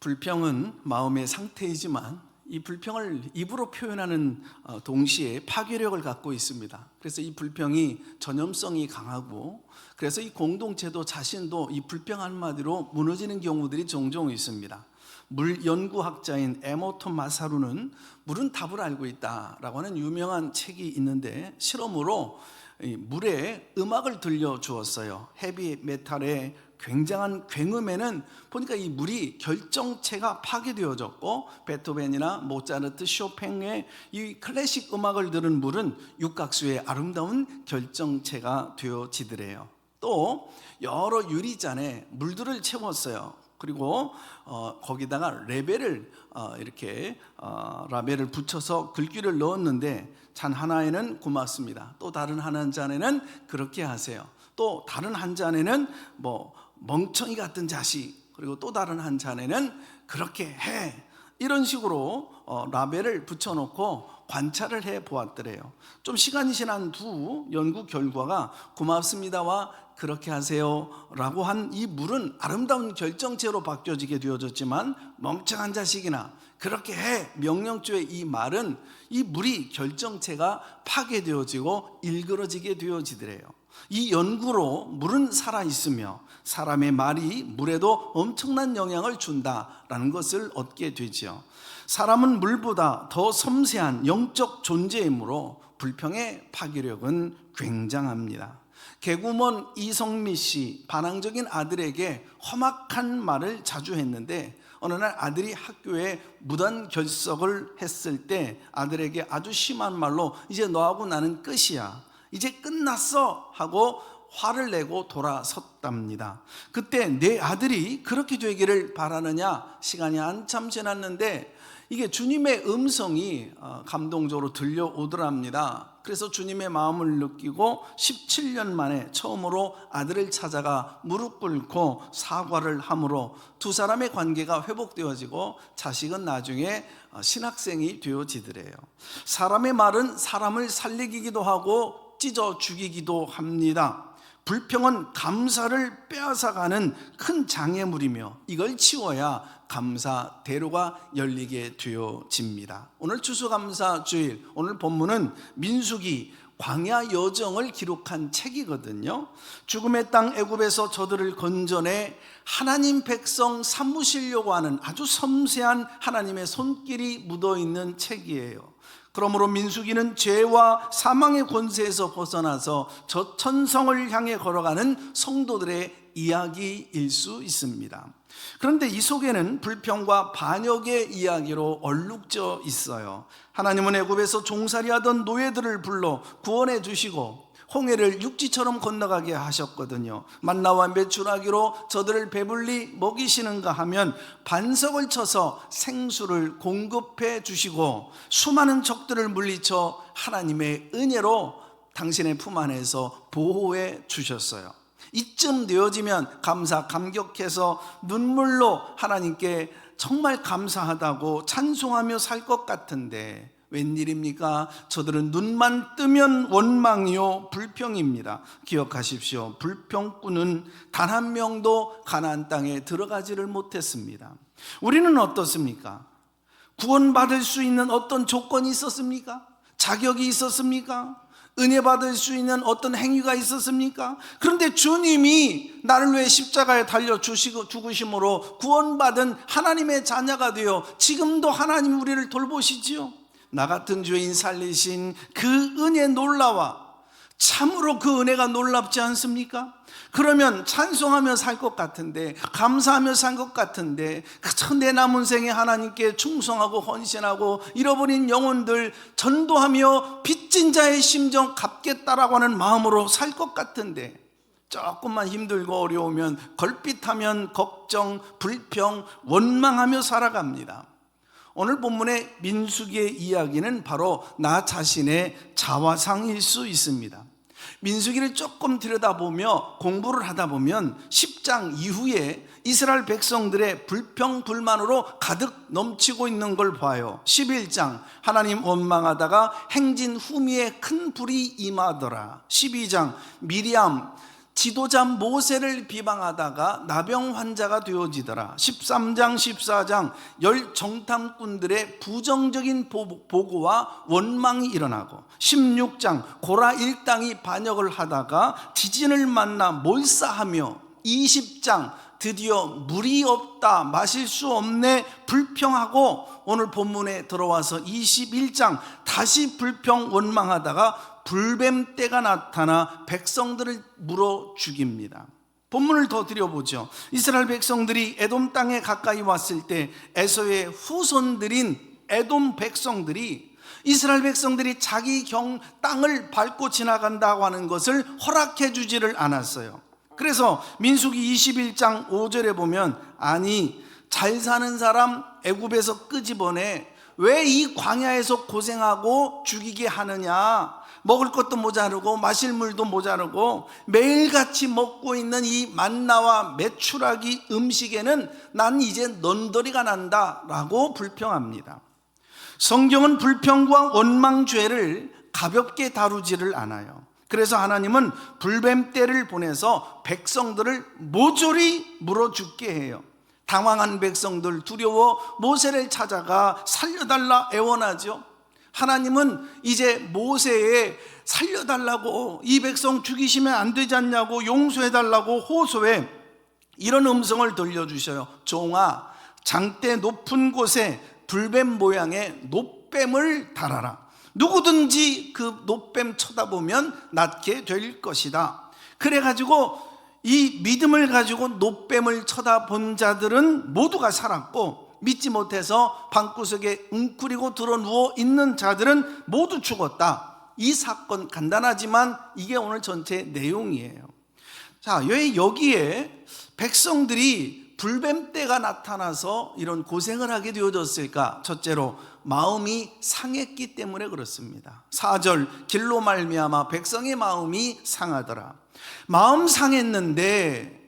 불평은 마음의 상태이지만 이 불평을 입으로 표현하는 동시에 파괴력을 갖고 있습니다. 그래서 이 불평이 전염성이 강하고, 그래서 이 공동체도 자신도 이 불평 한마디로 무너지는 경우들이 종종 있습니다. 물 연구학자인 에모토 마사루는 물은 답을 알고 있다라고 하는 유명한 책이 있는데, 실험으로 물에 음악을 들려주었어요. 헤비 메탈의 굉장한 굉음에는 보니까 이 물이 결정체가 파괴되어졌고, 베토벤이나 모차르트, 쇼팽의 이 클래식 음악을 들은 물은 육각수의 아름다운 결정체가 되어지더래요. 또 여러 유리잔에 물들을 채웠어요. 그리고 거기다가 라벨을 라벨을 붙여서 글귀를 넣었는데, 잔 하나에는 고맙습니다, 또 다른 한 잔에는 그렇게 하세요, 또 다른 한 잔에는 멍청이 같은 자식, 그리고 또 다른 한 잔에는 그렇게 해, 이런 식으로 라벨을 붙여놓고 관찰을 해 보았더래요. 좀 시간이 지난 두 연구 결과가 고맙습니다와 그렇게 하세요 라고 한 이 물은 아름다운 결정체로 바뀌어지게 되어졌지만, 멍청한 자식이나 그렇게 해, 명령조의 이 말은 이 물이 결정체가 파괴되어지고 일그러지게 되어지더래요. 이 연구로 물은 살아있으며 사람의 말이 물에도 엄청난 영향을 준다라는 것을 얻게 되죠. 사람은 물보다 더 섬세한 영적 존재이므로 불평의 파괴력은 굉장합니다. 개구먼 이성미 씨, 반항적인 아들에게 험악한 말을 자주 했는데, 어느 날 아들이 학교에 무단 결석을 했을 때 아들에게 아주 심한 말로 이제 너하고 나는 끝이야, 이제 끝났어 하고 화를 내고 돌아섰답니다. 그때 내 아들이 그렇게 되기를 바라느냐? 시간이 한참 지났는데 이게 주님의 음성이 감동적으로 들려오더랍니다. 그래서 주님의 마음을 느끼고 17년 만에 처음으로 아들을 찾아가 무릎 꿇고 사과를 함으로 두 사람의 관계가 회복되어지고 자식은 나중에 신학생이 되어지더래요. 사람의 말은 사람을 살리기도 하고 찢어 죽이기도 합니다. 불평은 감사를 빼앗아가는 큰 장애물이며 이걸 치워야 감사 대로가 열리게 되어집니다. 오늘 추수감사주일, 오늘 본문은 민수기 광야 여정을 기록한 책이거든요. 죽음의 땅 애굽에서 저들을 건져내 하나님 백성 삼으시려고 하는 아주 섬세한 하나님의 손길이 묻어있는 책이에요. 그러므로 민수기는 죄와 사망의 권세에서 벗어나서 저 천성을 향해 걸어가는 성도들의 이야기일 수 있습니다. 그런데 이 속에는 불평과 반역의 이야기로 얼룩져 있어요. 하나님은 애굽에서 종살이하던 노예들을 불러 구원해 주시고 홍해를 육지처럼 건너가게 하셨거든요. 만나와 메추라기로 저들을 배불리 먹이시는가 하면 반석을 쳐서 생수를 공급해 주시고 수많은 적들을 물리쳐 하나님의 은혜로 당신의 품 안에서 보호해 주셨어요. 이쯤 되어지면 감격해서 눈물로 하나님께 정말 감사하다고 찬송하며 살 것 같은데 웬일입니까? 저들은 눈만 뜨면 원망이요 불평입니다. 기억하십시오. 불평꾼은 단 한 명도 가나안 땅에 들어가지를 못했습니다. 우리는 어떻습니까? 구원받을 수 있는 어떤 조건이 있었습니까? 자격이 있었습니까? 은혜 받을 수 있는 어떤 행위가 있었습니까? 그런데 주님이 나를 위해 십자가에 달려 죽으심으로 구원받은 하나님의 자녀가 되어 지금도 하나님 우리를 돌보시지요. 나 같은 죄인 살리신 그 은혜 놀라와 참으로 그 은혜가 놀랍지 않습니까? 그러면 찬송하며 살 것 같은데, 감사하며 살 것 같은데, 그저 내 남은 생에 하나님께 충성하고 헌신하고 잃어버린 영혼들 전도하며 빚진 자의 심정 갚겠다라고 하는 마음으로 살 것 같은데, 조금만 힘들고 어려우면 걸핏하면 걱정, 불평, 원망하며 살아갑니다. 오늘 본문의 민수기의 이야기는 바로 나 자신의 자화상일 수 있습니다. 민수기를 조금 들여다보며 공부를 하다 보면 10장 이후에 이스라엘 백성들의 불평 불만으로 가득 넘치고 있는 걸 봐요. 11장 하나님 원망하다가 행진 후미에 큰 불이 임하더라. 12장 미리암 지도자 모세를 비방하다가 나병 환자가 되어지더라. 13장 14장 열 정탐꾼들의 부정적인 보고와 원망이 일어나고, 16장 고라 일당이 반역을 하다가 지진을 만나 몰사하며, 20장 드디어 물이 없다, 마실 수 없네, 불평하고, 오늘 본문에 들어와서 21장 다시 불평 원망하다가 불뱀떼가 나타나 백성들을 물어 죽입니다. 본문을 더 들여보죠. 이스라엘 백성들이 에돔 땅에 가까이 왔을 때 에서의 후손들인 에돔 백성들이 이스라엘 백성들이 자기 땅을 밟고 지나간다고 하는 것을 허락해 주지를 않았어요. 그래서 민수기 21장 5절에 보면, 아니 잘 사는 사람 애굽에서 끄집어내 왜 이 광야에서 고생하고 죽이게 하느냐, 먹을 것도 모자르고 마실 물도 모자르고 매일같이 먹고 있는 이 만나와 메추라기 음식에는 난 이제 넌더리가 난다 라고 불평합니다. 성경은 불평과 원망죄를 가볍게 다루지를 않아요. 그래서 하나님은 불뱀떼를 보내서 백성들을 모조리 물어 죽게 해요. 당황한 백성들 두려워 모세를 찾아가 살려달라 애원하죠. 하나님은 이제 모세에 살려달라고, 이 백성 죽이시면 안 되지 않냐고, 용서해달라고 호소해 이런 음성을 들려주셔요. 종아, 장대 높은 곳에 불뱀 모양의 놋뱀을 달아라. 누구든지 그 놋뱀 쳐다보면 낫게 될 것이다. 그래가지고 이 믿음을 가지고 놋뱀을 쳐다본 자들은 모두가 살았고, 믿지 못해서 방구석에 웅크리고 들어 누워 있는 자들은 모두 죽었다. 이 사건 간단하지만 이게 오늘 전체 내용이에요. 자, 왜 여기에 백성들이 불뱀떼가 나타나서 이런 고생을 하게 되어졌을까? 첫째로 마음이 상했기 때문에 그렇습니다. 4절 길로 말미암아 백성의 마음이 상하더라. 마음 상했는데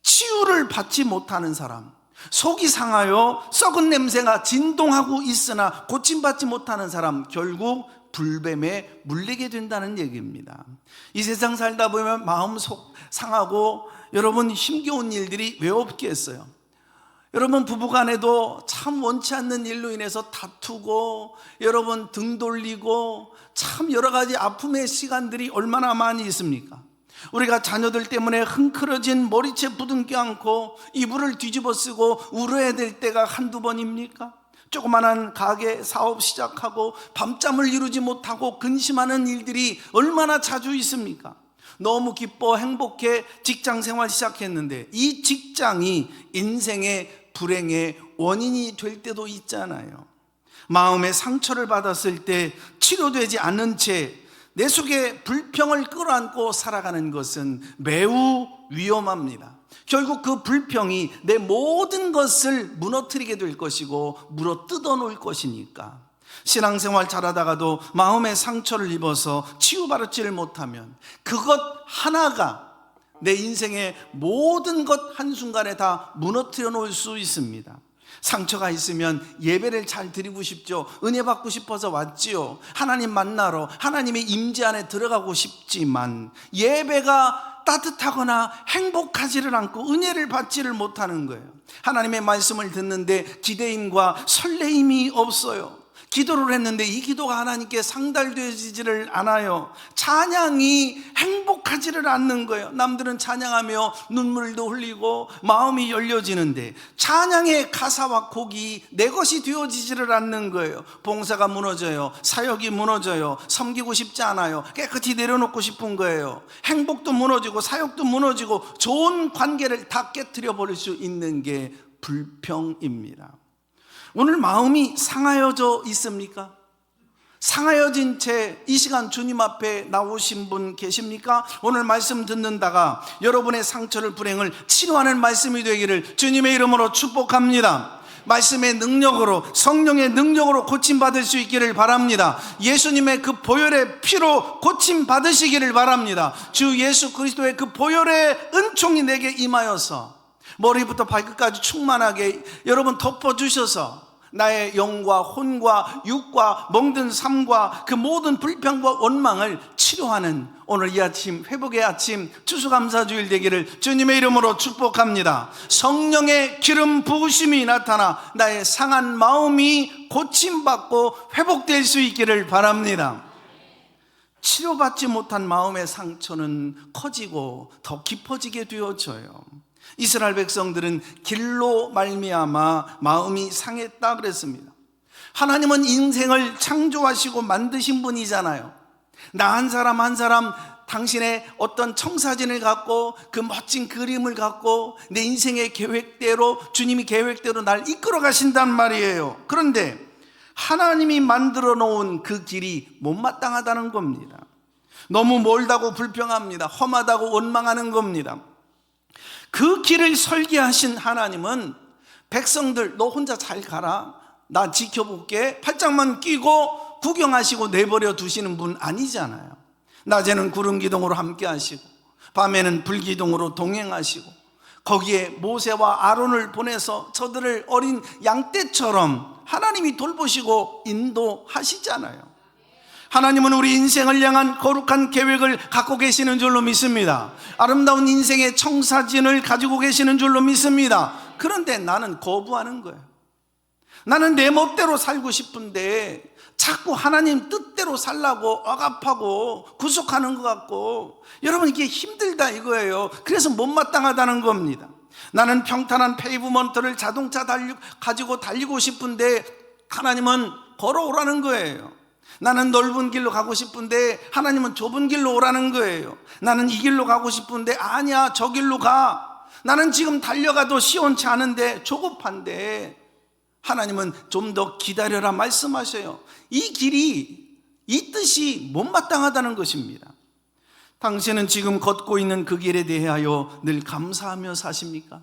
치유를 받지 못하는 사람, 속이 상하여 썩은 냄새가 진동하고 있으나 고침받지 못하는 사람, 결국 불뱀에 물리게 된다는 얘기입니다. 이 세상 살다 보면 마음 속 상하고 여러분 힘겨운 일들이 왜 없겠어요? 여러분 부부간에도 참 원치 않는 일로 인해서 다투고, 여러분 등 돌리고, 참 여러 가지 아픔의 시간들이 얼마나 많이 있습니까? 우리가 자녀들 때문에 흥크러진 머리채 부둥켜 안고 이불을 뒤집어 쓰고 울어야 될 때가 한두 번입니까? 조그만한 가게 사업 시작하고 밤잠을 이루지 못하고 근심하는 일들이 얼마나 자주 있습니까? 너무 기뻐 행복해 직장 생활 시작했는데 이 직장이 인생의 불행의 원인이 될 때도 있잖아요. 마음의 상처를 받았을 때 치료되지 않는 채 내 속에 불평을 끌어안고 살아가는 것은 매우 위험합니다. 결국 그 불평이 내 모든 것을 무너뜨리게 될 것이고 물어 뜯어놓을 것이니까, 신앙생활 잘하다가도 마음의 상처를 입어서 치유받지를 못하면 그것 하나가 내 인생의 모든 것 한순간에 다 무너뜨려 놓을 수 있습니다. 상처가 있으면 예배를 잘 드리고 싶죠. 은혜 받고 싶어서 왔지요. 하나님 만나러 하나님의 임재 안에 들어가고 싶지만 예배가 따뜻하거나 행복하지를 않고 은혜를 받지를 못하는 거예요. 하나님의 말씀을 듣는데 기대임과 설레임이 없어요. 기도를 했는데 이 기도가 하나님께 상달되지를 않아요. 찬양이 행복하지를 않는 거예요. 남들은 찬양하며 눈물도 흘리고 마음이 열려지는데 찬양의 가사와 곡이 내 것이 되어지지를 않는 거예요. 봉사가 무너져요. 사역이 무너져요. 섬기고 싶지 않아요. 깨끗이 내려놓고 싶은 거예요. 행복도 무너지고 사역도 무너지고 좋은 관계를 다 깨트려 버릴 수 있는 게 불평입니다. 오늘 마음이 상하여져 있습니까? 상하여진 채 이 시간 주님 앞에 나오신 분 계십니까? 오늘 말씀 듣는다가 여러분의 상처를, 불행을 치료하는 말씀이 되기를 주님의 이름으로 축복합니다. 말씀의 능력으로, 성령의 능력으로 고침받을 수 있기를 바랍니다. 예수님의 그 보혈의 피로 고침받으시기를 바랍니다. 주 예수 그리스도의 그 보혈의 은총이 내게 임하여서 머리부터 발끝까지 충만하게 여러분 덮어주셔서 나의 영과 혼과 육과 멍든 삶과 그 모든 불평과 원망을 치료하는 오늘 이 아침 회복의 아침 추수감사주일 되기를 주님의 이름으로 축복합니다. 성령의 기름 부으심이 나타나 나의 상한 마음이 고침받고 회복될 수 있기를 바랍니다. 치료받지 못한 마음의 상처는 커지고 더 깊어지게 되어져요. 이스라엘 백성들은 길로 말미암아 마음이 상했다 그랬습니다. 하나님은 인생을 창조하시고 만드신 분이잖아요. 나 한 사람 한 사람 당신의 어떤 청사진을 갖고 그 멋진 그림을 갖고 내 인생의 계획대로 주님이 계획대로 날 이끌어 가신단 말이에요. 그런데 하나님이 만들어 놓은 그 길이 못마땅하다는 겁니다. 너무 멀다고 불평합니다. 험하다고 원망하는 겁니다. 그 길을 설계하신 하나님은 백성들 너 혼자 잘 가라, 나 지켜볼게, 팔짱만 끼고 구경하시고 내버려 두시는 분 아니잖아요. 낮에는 구름 기둥으로 함께 하시고 밤에는 불 기둥으로 동행하시고 거기에 모세와 아론을 보내서 저들을 어린 양떼처럼 하나님이 돌보시고 인도하시잖아요. 하나님은 우리 인생을 향한 거룩한 계획을 갖고 계시는 줄로 믿습니다. 아름다운 인생의 청사진을 가지고 계시는 줄로 믿습니다. 그런데 나는 거부하는 거예요. 나는 내 멋대로 살고 싶은데 자꾸 하나님 뜻대로 살라고 억압하고 구속하는 것 같고, 여러분 이게 힘들다 이거예요. 그래서 못마땅하다는 겁니다. 나는 평탄한 페이브먼트를 자동차 가지고 달리고 싶은데 하나님은 걸어오라는 거예요. 나는 넓은 길로 가고 싶은데 하나님은 좁은 길로 오라는 거예요. 나는 이 길로 가고 싶은데 아니야, 저 길로 가. 나는 지금 달려가도 시원치 않은데 조급한데 하나님은 좀 더 기다려라 말씀하셔요. 이 길이 이 뜻이 못마땅하다는 것입니다. 당신은 지금 걷고 있는 그 길에 대하여 늘 감사하며 사십니까?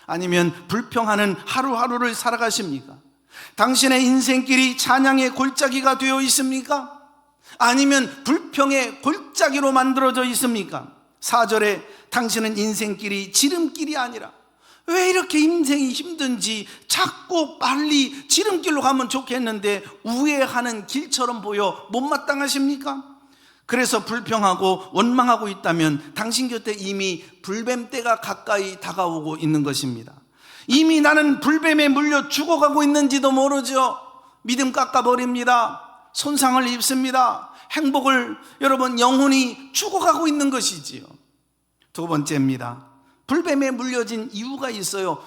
아니면 불평하는 하루하루를 살아가십니까? 당신의 인생길이 찬양의 골짜기가 되어 있습니까? 아니면 불평의 골짜기로 만들어져 있습니까? 4절에 당신은 인생길이 지름길이 아니라, 왜 이렇게 인생이 힘든지 자꾸 빨리 지름길로 가면 좋겠는데 우회하는 길처럼 보여 못마땅하십니까? 그래서 불평하고 원망하고 있다면 당신 곁에 이미 불뱀 때가 가까이 다가오고 있는 것입니다. 이미 나는 불뱀에 물려 죽어가고 있는지도 모르죠. 믿음 깎아버립니다. 손상을 입습니다. 행복을 여러분 영혼이 죽어가고 있는 것이지요. 두 번째입니다. 불뱀에 물려진 이유가 있어요.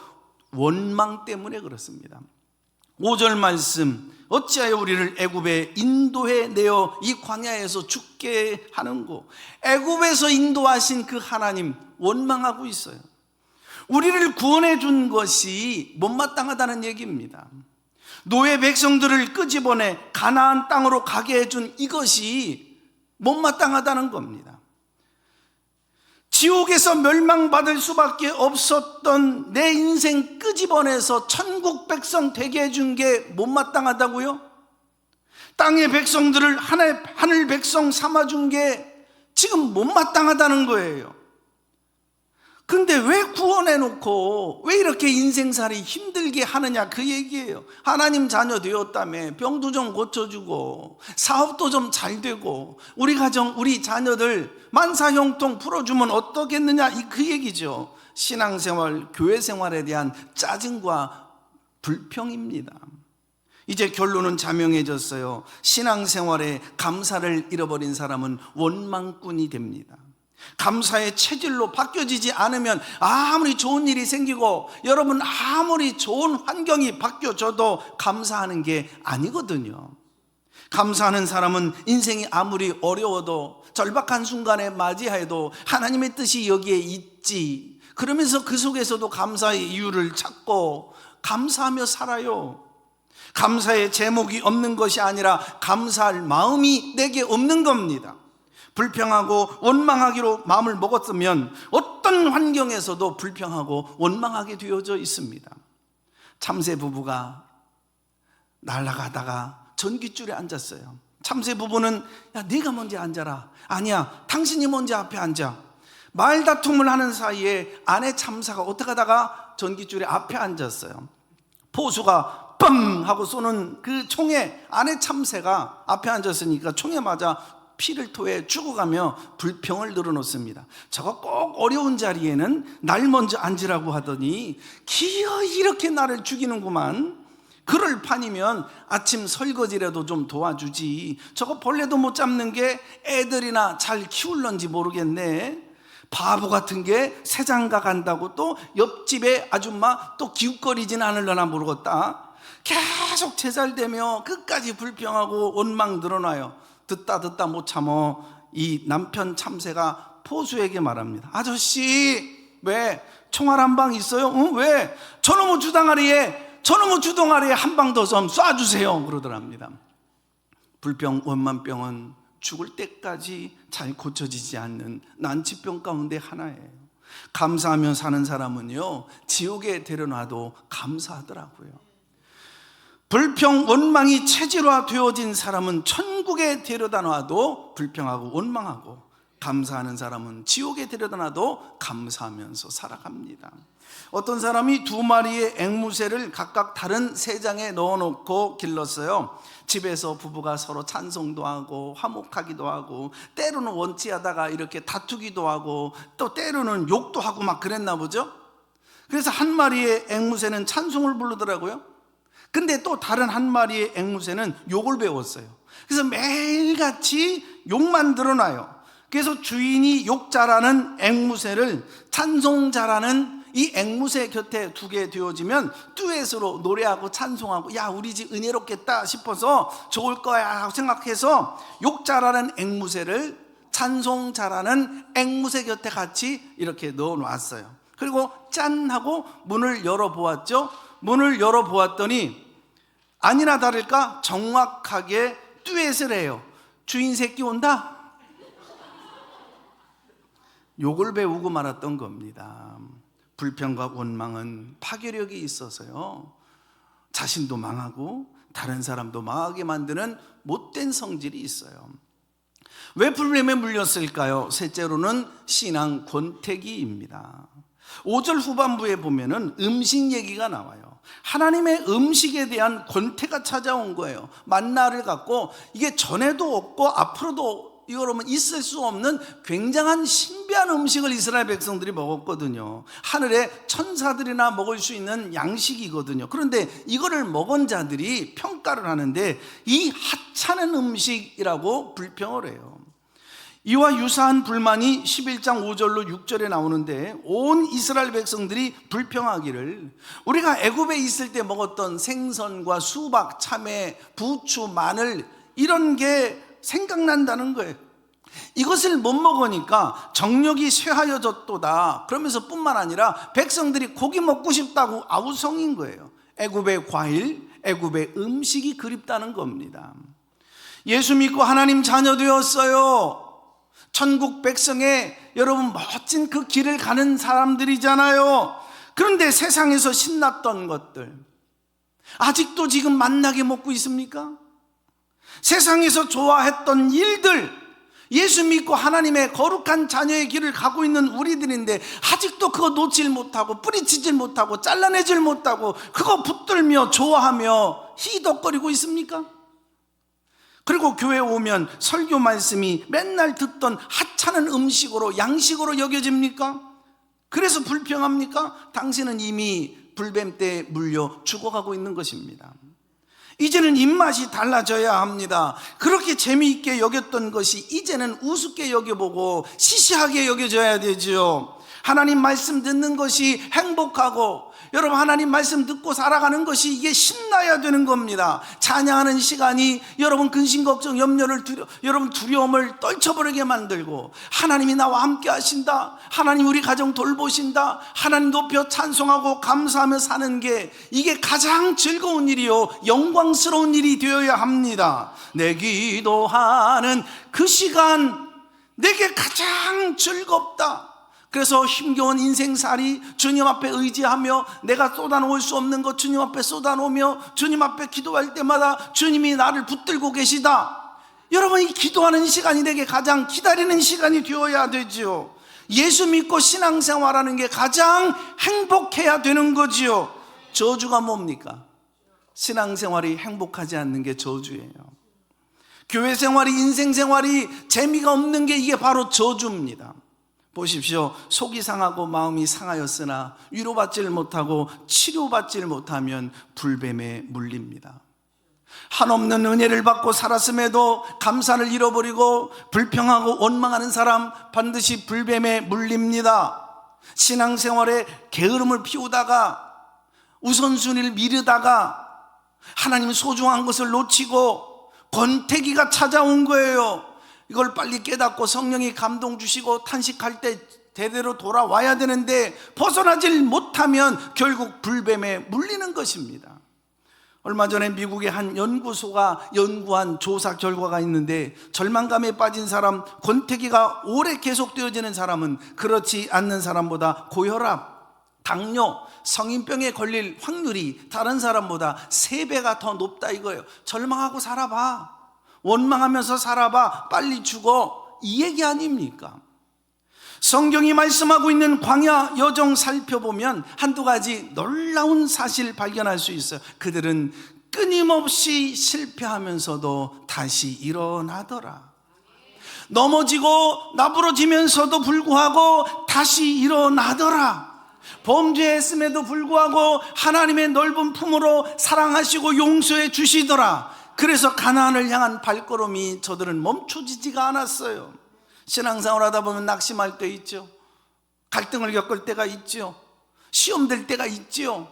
원망 때문에 그렇습니다. 5절 말씀, 어찌하여 우리를 애굽에 인도해 내어 이 광야에서 죽게 하는고. 애굽에서 인도하신 그 하나님 원망하고 있어요. 우리를 구원해 준 것이 못마땅하다는 얘기입니다. 노예 백성들을 끄집어내 가나안 땅으로 가게 해준 이것이 못마땅하다는 겁니다. 지옥에서 멸망받을 수밖에 없었던 내 인생 끄집어내서 천국 백성 되게 해준 게 못마땅하다고요? 땅의 백성들을 하늘 백성 삼아준 게 지금 못마땅하다는 거예요. 근데 왜 구원해놓고 왜 이렇게 인생살이 힘들게 하느냐, 그 얘기예요. 하나님 자녀 되었다며 병도 좀 고쳐주고 사업도 좀 잘 되고 우리 가정 우리 자녀들 만사형통 풀어주면 어떻겠느냐, 그 얘기죠. 신앙생활 교회생활에 대한 짜증과 불평입니다. 이제 결론은 자명해졌어요. 신앙생활에 감사를 잃어버린 사람은 원망꾼이 됩니다. 감사의 체질로 바뀌어지지 않으면 아무리 좋은 일이 생기고 여러분 아무리 좋은 환경이 바뀌어져도 감사하는 게 아니거든요. 감사하는 사람은 인생이 아무리 어려워도 절박한 순간에 맞이해도 하나님의 뜻이 여기에 있지, 그러면서 그 속에서도 감사의 이유를 찾고 감사하며 살아요. 감사의 제목이 없는 것이 아니라 감사할 마음이 내게 없는 겁니다. 불평하고 원망하기로 마음을 먹었으면 어떤 환경에서도 불평하고 원망하게 되어져 있습니다. 참새 부부가 날아가다가 전깃줄에 앉았어요. 참새 부부는 야, 네가 먼저 앉아라. 아니야, 당신이 먼저 앞에 앉아. 말다툼을 하는 사이에 아내 참사가 어떻게 하다가 전깃줄에 앞에 앉았어요. 포수가 뻥 하고 쏘는 그 총에 아내 참새가 앞에 앉았으니까 총에 맞아 피를 토해 죽어가며 불평을 늘어놓습니다. 저거 꼭 어려운 자리에는 날 먼저 앉으라고 하더니 기어이 이렇게 나를 죽이는구만. 그럴 판이면 아침 설거지라도 좀 도와주지. 저거 벌레도 못 잡는 게 애들이나 잘 키울런지 모르겠네. 바보 같은 게 새장가 간다고 또 옆집에 아줌마 또 기웃거리진 않으려나 모르겠다. 계속 제잘되며 끝까지 불평하고 원망 늘어나요. 듣다 못 참어 이 남편 참새가 포수에게 말합니다. 아저씨, 왜 총알 한 방 있어요? 응? 왜? 저놈의 주둥아리에 한 방 더 좀 쏴주세요 그러더랍니다. 불평 원만병은 죽을 때까지 잘 고쳐지지 않는 난치병 가운데 하나예요. 감사하며 사는 사람은요, 지옥에 데려놔도 감사하더라고요. 불평 원망이 체질화 되어진 사람은 천국에 데려다 놔도 불평하고 원망하고, 감사하는 사람은 지옥에 데려다 놔도 감사하면서 살아갑니다. 어떤 사람이 2마리의 앵무새를 각각 다른 3장에 넣어놓고 길렀어요. 집에서 부부가 서로 찬송도 하고 화목하기도 하고, 때로는 원치하다가 이렇게 다투기도 하고, 또 때로는 욕도 하고 막 그랬나 보죠. 그래서 한 마리의 앵무새는 찬송을 부르더라고요. 근데 또 다른 한 마리의 앵무새는 욕을 배웠어요. 그래서 매일같이 욕만 드러나요. 그래서 주인이 욕 잘하는 앵무새를 찬송 잘하는 이 앵무새 곁에 두게 되어지면 듀엣으로 노래하고 찬송하고, 야, 우리 집 은혜롭겠다 싶어서 좋을 거야 하고 생각해서 욕 잘하는 앵무새를 찬송 잘하는 앵무새 곁에 같이 이렇게 넣어놨어요. 그리고 짠 하고 문을 열어보았죠. 문을 열어보았더니 아니나 다를까 정확하게 듀엣을 해요. 주인 새끼 온다. 욕을 배우고 말았던 겁니다. 불평과 원망은 파괴력이 있어서요, 자신도 망하고 다른 사람도 망하게 만드는 못된 성질이 있어요. 왜 불뱀에 물렸을까요? 셋째로는 신앙 권태기입니다. 5절 후반부에 보면은 음식 얘기가 나와요. 하나님의 음식에 대한 권태가 찾아온 거예요. 만나를 갖고 이게 전에도 없고 앞으로도 여러분 있을 수 없는 굉장한 신비한 음식을 이스라엘 백성들이 먹었거든요. 하늘의 천사들이나 먹을 수 있는 양식이거든요. 그런데 이거를 먹은 자들이 평가를 하는데 이 하찮은 음식이라고 불평을 해요. 이와 유사한 불만이 11장 5절로 6절에 나오는데, 온 이스라엘 백성들이 불평하기를 우리가 애굽에 있을 때 먹었던 생선과 수박, 참외, 부추, 마늘 이런 게 생각난다는 거예요. 이것을 못 먹으니까 정력이 쇠하여졌도다 그러면서 뿐만 아니라 백성들이 고기 먹고 싶다고 아우성인 거예요. 애굽의 과일, 애굽의 음식이 그립다는 겁니다. 예수 믿고 하나님 자녀 되었어요. 천국 백성의 여러분 멋진 그 길을 가는 사람들이잖아요. 그런데 세상에서 신났던 것들 아직도 지금 만나게 먹고 있습니까? 세상에서 좋아했던 일들, 예수 믿고 하나님의 거룩한 자녀의 길을 가고 있는 우리들인데 아직도 그거 놓질 못하고 뿌리치질 못하고 잘라내질 못하고 그거 붙들며 좋아하며 희덕거리고 있습니까? 그리고 교회 오면 설교 말씀이 맨날 듣던 하찮은 음식으로 양식으로 여겨집니까? 그래서 불평합니까? 당신은 이미 불뱀 때 물려 죽어가고 있는 것입니다. 이제는 입맛이 달라져야 합니다. 그렇게 재미있게 여겼던 것이 이제는 우습게 여겨보고 시시하게 여겨져야 되죠. 하나님 말씀 듣는 것이 행복하고, 여러분 하나님 말씀 듣고 살아가는 것이 이게 신나야 되는 겁니다. 찬양하는 시간이 여러분 근심 걱정 염려를 여러분 두려움을 떨쳐버리게 만들고, 하나님이 나와 함께 하신다, 하나님 우리 가정 돌보신다, 하나님 높여 찬송하고 감사하며 사는 게 이게 가장 즐거운 일이요 영광스러운 일이 되어야 합니다. 내 기도하는 그 시간 내게 가장 즐겁다. 그래서 힘겨운 인생살이 주님 앞에 의지하며 내가 쏟아놓을 수 없는 것 주님 앞에 쏟아놓으며 주님 앞에 기도할 때마다 주님이 나를 붙들고 계시다. 여러분, 이 기도하는 시간이 내게 가장 기다리는 시간이 되어야 되지요. 예수 믿고 신앙생활하는 게 가장 행복해야 되는 거지요. 저주가 뭡니까? 신앙생활이 행복하지 않는 게 저주예요. 교회 생활이, 인생 생활이 재미가 없는 게 이게 바로 저주입니다. 보십시오. 속이 상하고 마음이 상하였으나 위로받지를 못하고 치료받지를 못하면 불뱀에 물립니다. 한없는 은혜를 받고 살았음에도 감사를 잃어버리고 불평하고 원망하는 사람 반드시 불뱀에 물립니다. 신앙생활에 게으름을 피우다가 우선순위를 미루다가 하나님 소중한 것을 놓치고 권태기가 찾아온 거예요. 이걸 빨리 깨닫고 성령이 감동 주시고 탄식할 때 대대로 돌아와야 되는데 벗어나질 못하면 결국 불뱀에 물리는 것입니다. 얼마 전에 미국의 한 연구소가 연구한 조사 결과가 있는데 절망감에 빠진 사람, 권태기가 오래 계속되어지는 사람은 그렇지 않는 사람보다 고혈압, 당뇨, 성인병에 걸릴 확률이 다른 사람보다 3배가 더 높다 이거예요. 절망하고 살아봐, 원망하면서 살아봐, 빨리 죽어, 이 얘기 아닙니까? 성경이 말씀하고 있는 광야 여정 살펴보면 한두 가지 놀라운 사실 발견할 수 있어요. 그들은 끊임없이 실패하면서도 다시 일어나더라. 넘어지고 나부러지면서도 불구하고 다시 일어나더라. 범죄했음에도 불구하고 하나님의 넓은 품으로 사랑하시고 용서해 주시더라. 그래서 가나안을 향한 발걸음이 저들은 멈춰지지가 않았어요. 신앙생활 하다 보면 낙심할 때 있죠. 갈등을 겪을 때가 있죠. 시험 될 때가 있죠.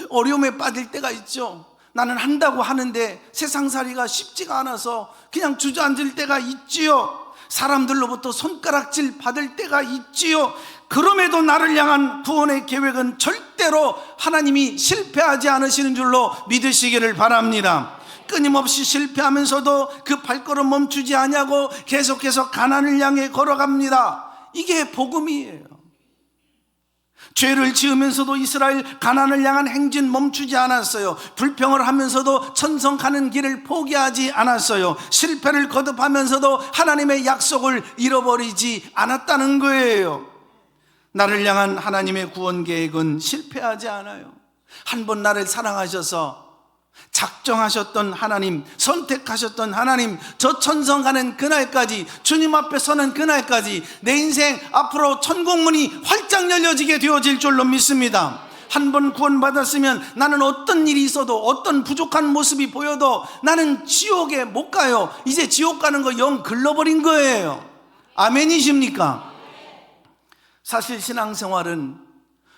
어려움에 빠질 때가 있죠. 나는 한다고 하는데 세상살이가 쉽지가 않아서 그냥 주저앉을 때가 있지요. 사람들로부터 손가락질 받을 때가 있지요. 그럼에도 나를 향한 구원의 계획은 절대로 하나님이 실패하지 않으시는 줄로 믿으시기를 바랍니다. 끊임없이 실패하면서도 그 발걸음 멈추지 않냐고 계속해서 가나안을 향해 걸어갑니다. 이게 복음이에요. 죄를 지으면서도 이스라엘 가나안을 향한 행진 멈추지 않았어요. 불평을 하면서도 천성 가는 길을 포기하지 않았어요. 실패를 거듭하면서도 하나님의 약속을 잃어버리지 않았다는 거예요. 나를 향한 하나님의 구원 계획은 실패하지 않아요. 한 번 나를 사랑하셔서 작정하셨던 하나님, 선택하셨던 하나님, 저 천성 가는 그날까지, 주님 앞에 서는 그날까지 내 인생 앞으로 천국문이 활짝 열려지게 되어질 줄로 믿습니다. 한 번 구원받았으면 나는 어떤 일이 있어도, 어떤 부족한 모습이 보여도 나는 지옥에 못 가요. 이제 지옥 가는 거 영 글러버린 거예요. 아멘이십니까? 사실 신앙생활은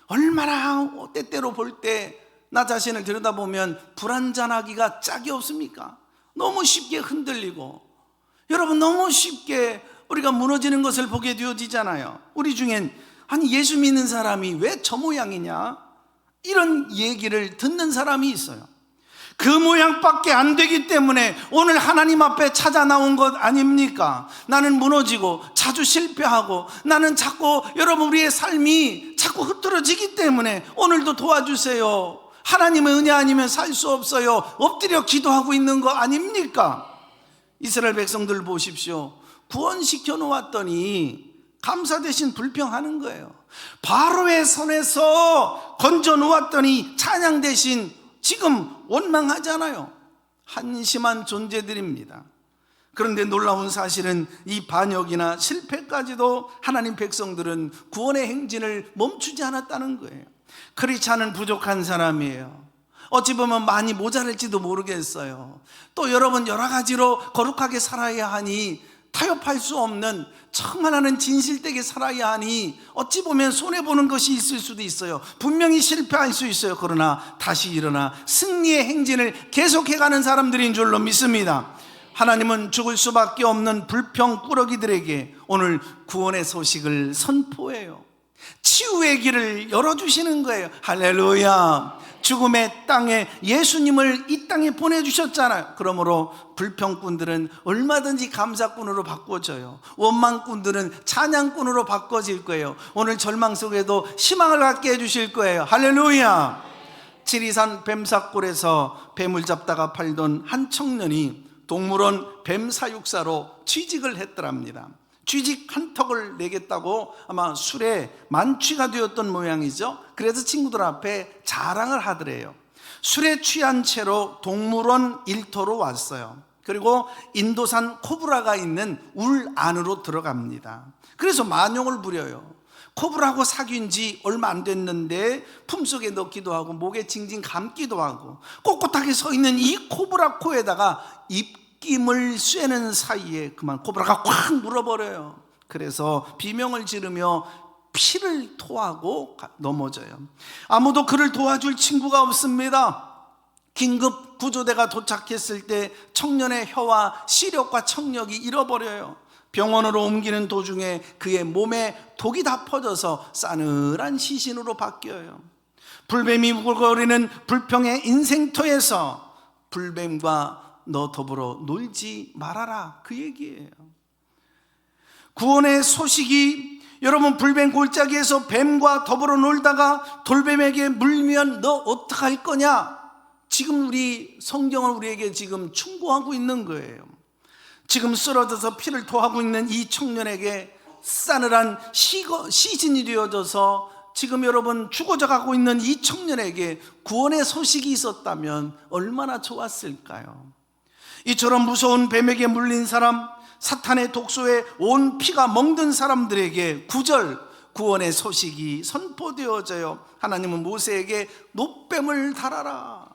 얼마나 때때로 볼 때 나 자신을 들여다보면 불완전하기가 짝이 없습니까? 너무 쉽게 흔들리고, 여러분 너무 쉽게 우리가 무너지는 것을 보게 되어지잖아요. 우리 중엔 아니 예수 믿는 사람이 왜 저 모양이냐, 이런 얘기를 듣는 사람이 있어요. 그 모양밖에 안 되기 때문에 오늘 하나님 앞에 찾아 나온 것 아닙니까? 나는 무너지고 자주 실패하고 나는 자꾸, 여러분 우리의 삶이 자꾸 흐트러지기 때문에 오늘도 도와주세요. 하나님의 은혜 아니면 살 수 없어요. 엎드려 기도하고 있는 거 아닙니까? 이스라엘 백성들 보십시오. 구원시켜 놓았더니 감사 대신 불평하는 거예요. 바로의 손에서 건져 놓았더니 찬양 대신 지금 원망하잖아요. 한심한 존재들입니다. 그런데 놀라운 사실은 이 반역이나 실패까지도 하나님 백성들은 구원의 행진을 멈추지 않았다는 거예요. 그렇지 않은 부족한 사람이에요. 어찌 보면 많이 모자랄지도 모르겠어요. 또 여러분 여러 가지로 거룩하게 살아야 하니, 타협할 수 없는 정말 나는 진실되게 살아야 하니 어찌 보면 손해보는 것이 있을 수도 있어요. 분명히 실패할 수 있어요. 그러나 다시 일어나 승리의 행진을 계속해가는 사람들인 줄로 믿습니다. 하나님은 죽을 수밖에 없는 불평꾸러기들에게 오늘 구원의 소식을 선포해요. 치유의 길을 열어주시는 거예요. 할렐루야. 죽음의 땅에 예수님을 이 땅에 보내주셨잖아요. 그러므로 불평꾼들은 얼마든지 감사꾼으로 바꿔져요. 원망꾼들은 찬양꾼으로 바꿔질 거예요. 오늘 절망 속에도 희망을 갖게 해주실 거예요. 할렐루야. 지리산 뱀사골에서 뱀을 잡다가 팔던 한 청년이 동물원 뱀사육사로 취직을 했더랍니다. 취직 한턱을 내겠다고 아마 술에 만취가 되었던 모양이죠. 그래서 친구들 앞에 자랑을 하더래요. 술에 취한 채로 동물원 일터로 왔어요. 그리고 인도산 코브라가 있는 울 안으로 들어갑니다. 그래서 만용을 부려요. 코브라하고 사귄 지 얼마 안 됐는데 품속에 넣기도 하고 목에 징징 감기도 하고 꼿꼿하게 서 있는 이 코브라 코에다가 입김을 쐬는 사이에 그만 코브라가 콱 물어버려요. 그래서 비명을 지르며 피를 토하고 넘어져요. 아무도 그를 도와줄 친구가 없습니다. 긴급 구조대가 도착했을 때 청년의 혀와 시력과 청력이 잃어버려요. 병원으로 옮기는 도중에 그의 몸에 독이 다 퍼져서 싸늘한 시신으로 바뀌어요. 불뱀이 우글거리는 불평의 인생터에서 불뱀과 너 더불어 놀지 말아라, 그 얘기예요. 구원의 소식이, 여러분, 불뱀 골짜기에서 뱀과 더불어 놀다가 돌뱀에게 물면 너 어떡할 거냐? 지금 우리 성경은 우리에게 지금 충고하고 있는 거예요. 지금 쓰러져서 피를 토하고 있는 이 청년에게 싸늘한 시신이 되어져서 지금 여러분 죽어져 가고 있는 이 청년에게 구원의 소식이 있었다면 얼마나 좋았을까요? 이처럼 무서운 뱀에게 물린 사람, 사탄의 독소에 온 피가 멍든 사람들에게 구원의 소식이 선포되어져요. 하나님은 모세에게 놋뱀을 달아라,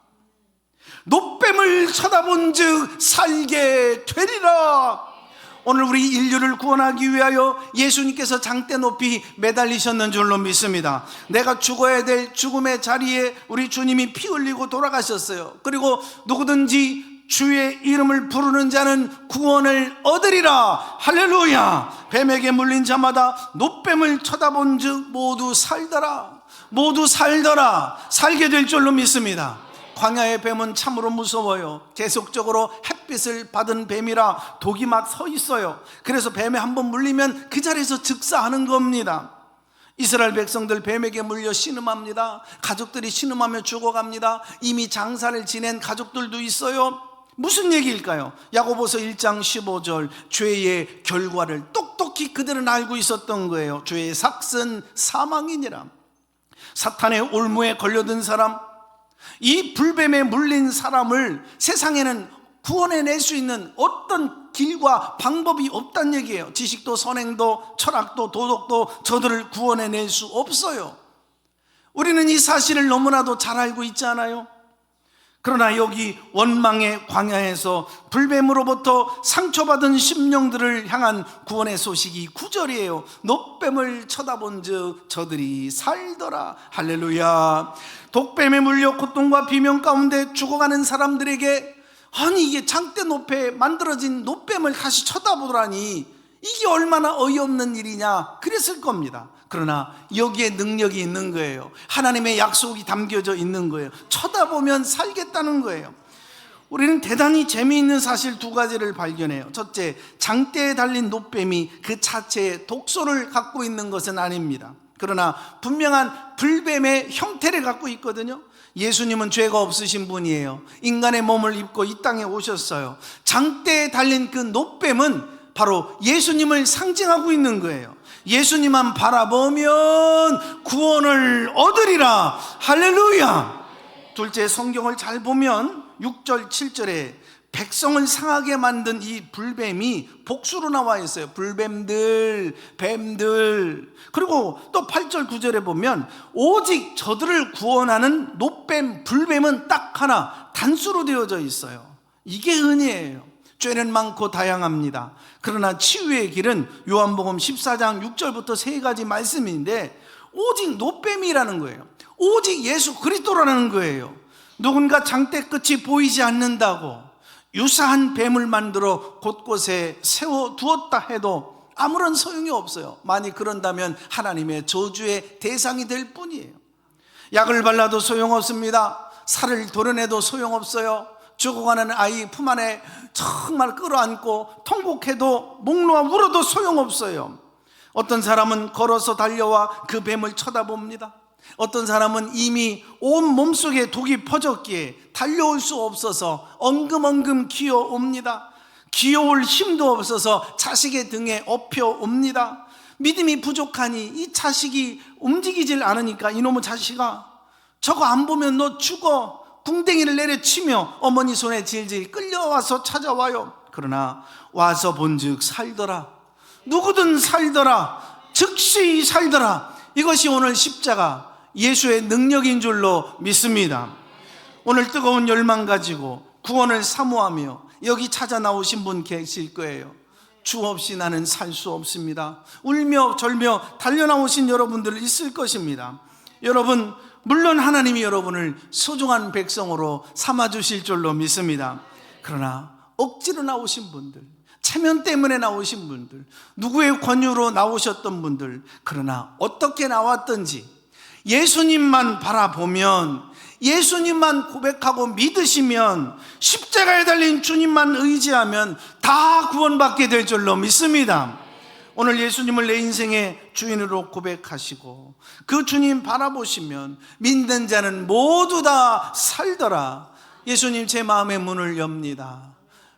놋뱀을 쳐다본즉 살게 되리라. 오늘 우리 인류를 구원하기 위하여 예수님께서 장대 높이 매달리셨는 줄로 믿습니다. 내가 죽어야 될 죽음의 자리에 우리 주님이 피 흘리고 돌아가셨어요. 그리고 누구든지 주의 이름을 부르는 자는 구원을 얻으리라. 할렐루야. 뱀에게 물린 자마다 놋뱀을 쳐다본즉 모두 살더라. 모두 살더라. 살게 될 줄로 믿습니다. 광야의 뱀은 참으로 무서워요. 계속적으로 햇빛을 받은 뱀이라 독이 막 서 있어요. 그래서 뱀에 한번 물리면 그 자리에서 즉사하는 겁니다. 이스라엘 백성들 뱀에게 물려 신음합니다. 가족들이 신음하며 죽어갑니다. 이미 장사를 지낸 가족들도 있어요. 무슨 얘기일까요? 야고보서 1장 15절, 죄의 결과를 똑똑히 그들은 알고 있었던 거예요. 죄의 삭은 사망이니라. 사탄의 올무에 걸려든 사람, 이 불뱀에 물린 사람을 세상에는 구원해낼 수 있는 어떤 길과 방법이 없다는 얘기예요. 지식도 선행도 철학도 도덕도 저들을 구원해낼 수 없어요. 우리는 이 사실을 너무나도 잘 알고 있잖아요. 그러나 여기 원망의 광야에서 불뱀으로부터 상처받은 심령들을 향한 구원의 소식이 9절이에요. 놋뱀을 쳐다본즉 저들이 살더라. 할렐루야. 독뱀에 물려 고통과 비명 가운데 죽어가는 사람들에게, 아니 이게 장대 높에 만들어진 놋뱀을 다시 쳐다보더라니 이게 얼마나 어이없는 일이냐 그랬을 겁니다. 그러나 여기에 능력이 있는 거예요. 하나님의 약속이 담겨져 있는 거예요. 쳐다보면 살겠다는 거예요. 우리는 대단히 재미있는 사실 두 가지를 발견해요. 첫째, 장대에 달린 놋뱀이 그 자체의 독소를 갖고 있는 것은 아닙니다. 그러나 분명한 불뱀의 형태를 갖고 있거든요. 예수님은 죄가 없으신 분이에요. 인간의 몸을 입고 이 땅에 오셨어요. 장대에 달린 그 놋뱀은 바로 예수님을 상징하고 있는 거예요. 예수님만 바라보면 구원을 얻으리라. 할렐루야. 둘째, 성경을 잘 보면 6절 7절에 백성을 상하게 만든 이 불뱀이 복수로 나와 있어요. 불뱀들, 뱀들. 그리고 또 8절 9절에 보면 오직 저들을 구원하는 놋뱀, 불뱀은 딱 하나, 단수로 되어져 있어요. 이게 은혜예요. 죄는 많고 다양합니다. 그러나 치유의 길은 요한복음 14장 6절부터 세 가지 말씀인데 오직 놋뱀이라는 거예요. 오직 예수 그리스도라는 거예요. 누군가 장대 끝이 보이지 않는다고 유사한 뱀을 만들어 곳곳에 세워두었다 해도 아무런 소용이 없어요. 만약 그런다면 하나님의 저주의 대상이 될 뿐이에요. 약을 발라도 소용없습니다. 살을 도려내도 소용없어요. 죽어가는 아이 품 안에 정말 끌어안고 통곡해도 목 놓아 울어도 소용없어요. 어떤 사람은 걸어서 달려와 그 뱀을 쳐다봅니다. 어떤 사람은 이미 온 몸속에 독이 퍼졌기에 달려올 수 없어서 엉금엉금 기어옵니다. 기어올 힘도 없어서 자식의 등에 업혀옵니다. 믿음이 부족하니 이 자식이 움직이질 않으니까 이놈의 자식아 저거 안 보면 너 죽어, 궁뎅이를 내려치며 어머니 손에 질질 끌려와서 찾아와요. 그러나 와서 본즉 살더라. 누구든 살더라. 즉시 살더라. 이것이 오늘 십자가 예수의 능력인 줄로 믿습니다. 오늘 뜨거운 열망 가지고 구원을 사모하며 여기 찾아 나오신 분 계실 거예요. 주 없이 나는 살 수 없습니다. 울며 절며 달려나오신 여러분들 있을 것입니다. 여러분, 물론 하나님이 여러분을 소중한 백성으로 삼아주실 줄로 믿습니다. 그러나 억지로 나오신 분들, 체면 때문에 나오신 분들, 누구의 권유로 나오셨던 분들, 그러나 어떻게 나왔든지 예수님만 바라보면, 예수님만 고백하고 믿으시면, 십자가에 달린 주님만 의지하면 다 구원받게 될 줄로 믿습니다. 오늘 예수님을 내 인생의 주인으로 고백하시고 그 주님 바라보시면 믿는 자는 모두 다 살더라. 예수님, 제 마음의 문을 엽니다.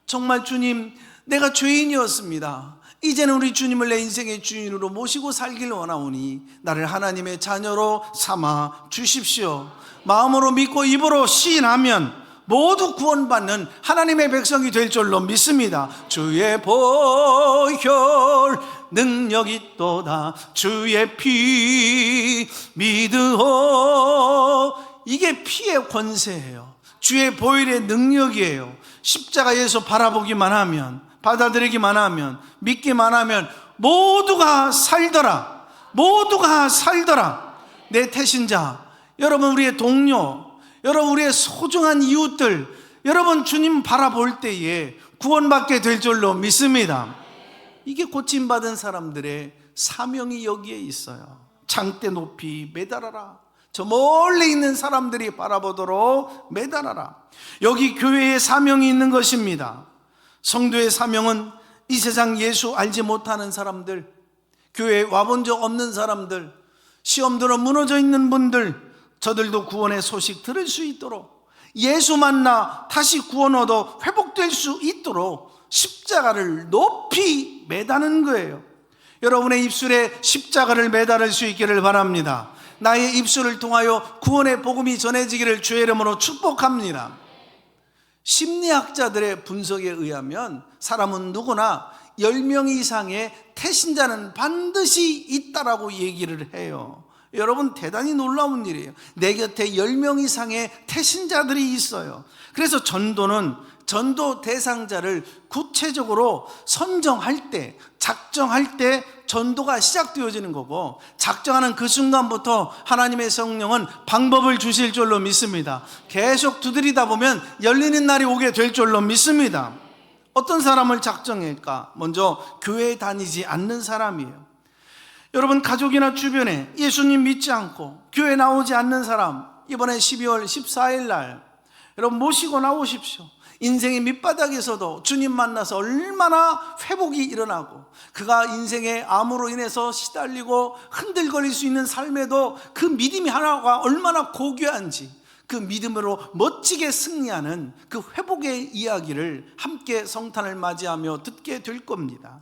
정말 주님, 내가 죄인이었습니다. 이제는 우리 주님을 내 인생의 주인으로 모시고 살길 원하오니 나를 하나님의 자녀로 삼아 주십시오. 마음으로 믿고 입으로 시인하면 모두 구원받는 하나님의 백성이 될 줄로 믿습니다. 주의 보혈 능력이 있도다. 주의 피 믿으오. 이게 피의 권세예요. 주의 보혈의 능력이에요. 십자가에서 바라보기만 하면, 받아들이기만 하면, 믿기만 하면 모두가 살더라. 모두가 살더라. 내 태신자, 여러분, 우리의 동료, 여러분, 우리의 소중한 이웃들, 여러분, 주님 바라볼 때에 구원받게 될 줄로 믿습니다. 이게 고침받은 사람들의 사명이 여기에 있어요. 장대 높이 매달아라. 저 멀리 있는 사람들이 바라보도록 매달아라. 여기 교회의 사명이 있는 것입니다. 성도의 사명은 이 세상 예수 알지 못하는 사람들, 교회에 와본 적 없는 사람들, 시험 들어 무너져 있는 분들, 저들도 구원의 소식 들을 수 있도록, 예수 만나 다시 구원 얻어 회복될 수 있도록 십자가를 높이 매다는 거예요. 여러분의 입술에 십자가를 매달을 수 있기를 바랍니다. 나의 입술을 통하여 구원의 복음이 전해지기를 주의 이름으로 축복합니다. 심리학자들의 분석에 의하면 사람은 누구나 10명 이상의 태신자는 반드시 있다라고 얘기를 해요. 여러분, 대단히 놀라운 일이에요. 내 곁에 10명 이상의 태신자들이 있어요. 그래서 전도는 전도 대상자를 구체적으로 선정할 때, 작정할 때 전도가 시작되어지는 거고, 작정하는 그 순간부터 하나님의 성령은 방법을 주실 줄로 믿습니다. 계속 두드리다 보면 열리는 날이 오게 될 줄로 믿습니다. 어떤 사람을 작정할까? 먼저 교회에 다니지 않는 사람이에요. 여러분, 가족이나 주변에 예수님 믿지 않고 교회 나오지 않는 사람, 이번에 12월 14일 날 여러분 모시고 나오십시오. 인생의 밑바닥에서도 주님 만나서 얼마나 회복이 일어나고, 그가 인생의 암으로 인해서 시달리고 흔들거릴 수 있는 삶에도 그 믿음이 하나가 얼마나 고귀한지, 그 믿음으로 멋지게 승리하는 그 회복의 이야기를 함께 성탄을 맞이하며 듣게 될 겁니다.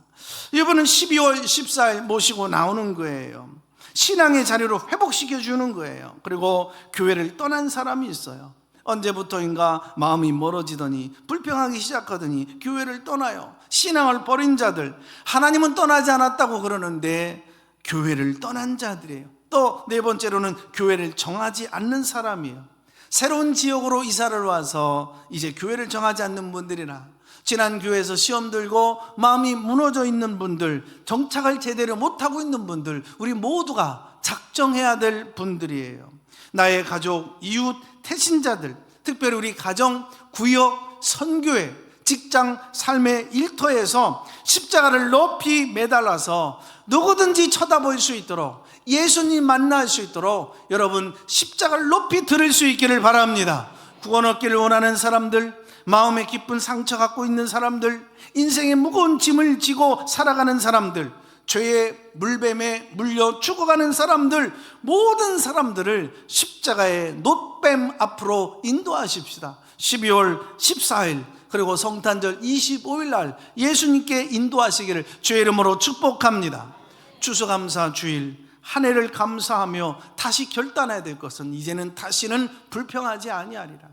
이번은 12월 14일 모시고 나오는 거예요. 신앙의 자리로 회복시켜 주는 거예요. 그리고 교회를 떠난 사람이 있어요. 언제부터인가 마음이 멀어지더니 불평하기 시작하더니 교회를 떠나요. 신앙을 버린 자들, 하나님은 떠나지 않았다고 그러는데 교회를 떠난 자들이에요. 또 네 번째로는 교회를 정하지 않는 사람이에요. 새로운 지역으로 이사를 와서 이제 교회를 정하지 않는 분들이나 지난 교회에서 시험 들고 마음이 무너져 있는 분들, 정착을 제대로 못하고 있는 분들, 우리 모두가 작정해야 될 분들이에요. 나의 가족, 이웃, 태신자들, 특별히 우리 가정, 구역, 선교회, 직장, 삶의 일터에서 십자가를 높이 매달아서 누구든지 쳐다볼 수 있도록, 예수님 만날 수 있도록 여러분 십자가를 높이 들을 수 있기를 바랍니다. 구원 얻기를 원하는 사람들, 마음에 깊은 상처 갖고 있는 사람들, 인생의 무거운 짐을 지고 살아가는 사람들, 죄의 물뱀에 물려 죽어가는 사람들, 모든 사람들을 십자가의 놋뱀 앞으로 인도하십시다. 12월 14일 그리고 성탄절 25일 날 예수님께 인도하시기를 주의 이름으로 축복합니다. 추수감사 주일, 한 해를 감사하며 다시 결단해야 될 것은 이제는 다시는 불평하지 아니하리라.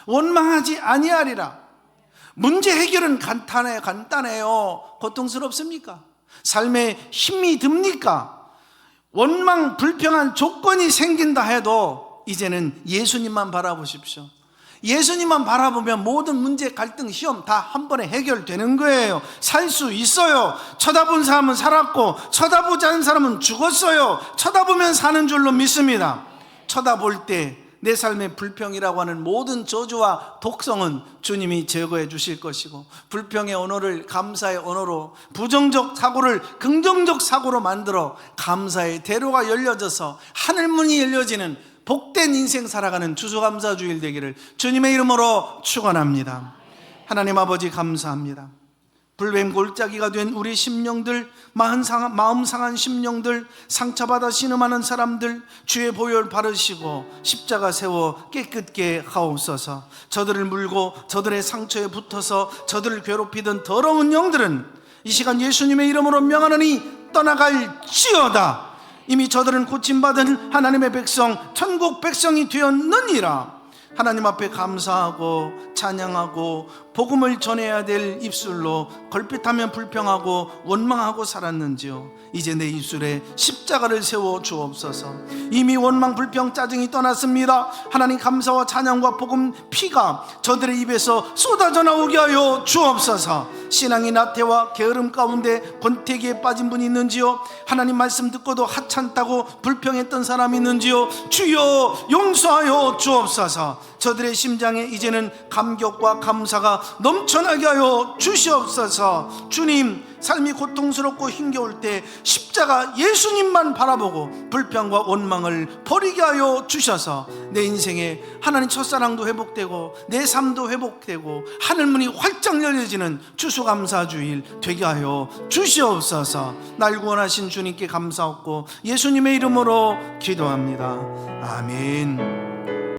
원망하지 아니하리라. 문제 해결은 간단해요. 고통스럽습니까? 삶에 힘이 듭니까? 원망, 불평한 조건이 생긴다 해도 이제는 예수님만 바라보십시오. 예수님만 바라보면 모든 문제, 갈등, 시험 다 한 번에 해결되는 거예요. 살 수 있어요. 쳐다본 사람은 살았고 쳐다보지 않은 사람은 죽었어요. 쳐다보면 사는 줄로 믿습니다. 쳐다볼 때 내 삶의 불평이라고 하는 모든 저주와 독성은 주님이 제거해 주실 것이고, 불평의 언어를 감사의 언어로, 부정적 사고를 긍정적 사고로 만들어 감사의 대로가 열려져서 하늘문이 열려지는 복된 인생 살아가는 추수감사주일 되기를 주님의 이름으로 축원합니다. 하나님 아버지 감사합니다. 불뱀 골짜기가 된 우리 심령들, 마음 상한 심령들, 상처받아 신음하는 사람들, 주의 보혈 바르시고 십자가 세워 깨끗게 하옵소서. 저들을 물고 저들의 상처에 붙어서 저들을 괴롭히던 더러운 영들은 이 시간 예수님의 이름으로 명하노니 떠나갈지어다. 이미 저들은 고침받은 하나님의 백성, 천국 백성이 되었느니라. 하나님 앞에 감사하고 찬양하고 복음을 전해야 될 입술로 걸핏하면 불평하고 원망하고 살았는지요, 이제 내 입술에 십자가를 세워 주옵소서. 이미 원망, 불평, 짜증이 떠났습니다. 하나님 감사와 찬양과 복음 피가 저들의 입에서 쏟아져 나오게 하여 주옵소서. 신앙의 나태와 게으름 가운데 권태기에 빠진 분이 있는지요, 하나님 말씀 듣고도 하찮다고 불평했던 사람이 있는지요, 주여 용서하여 주옵소서. 저들의 심장에 이제는 감격과 감사가 넘쳐나게 하여 주시옵소서. 주님, 삶이 고통스럽고 힘겨울 때 십자가 예수님만 바라보고 불평과 원망을 버리게 하여 주셔서 내 인생에 하나님 첫사랑도 회복되고 내 삶도 회복되고 하늘문이 활짝 열려지는 추수감사주일 되게 하여 주시옵소서. 날 구원하신 주님께 감사하고 예수님의 이름으로 기도합니다. 아멘.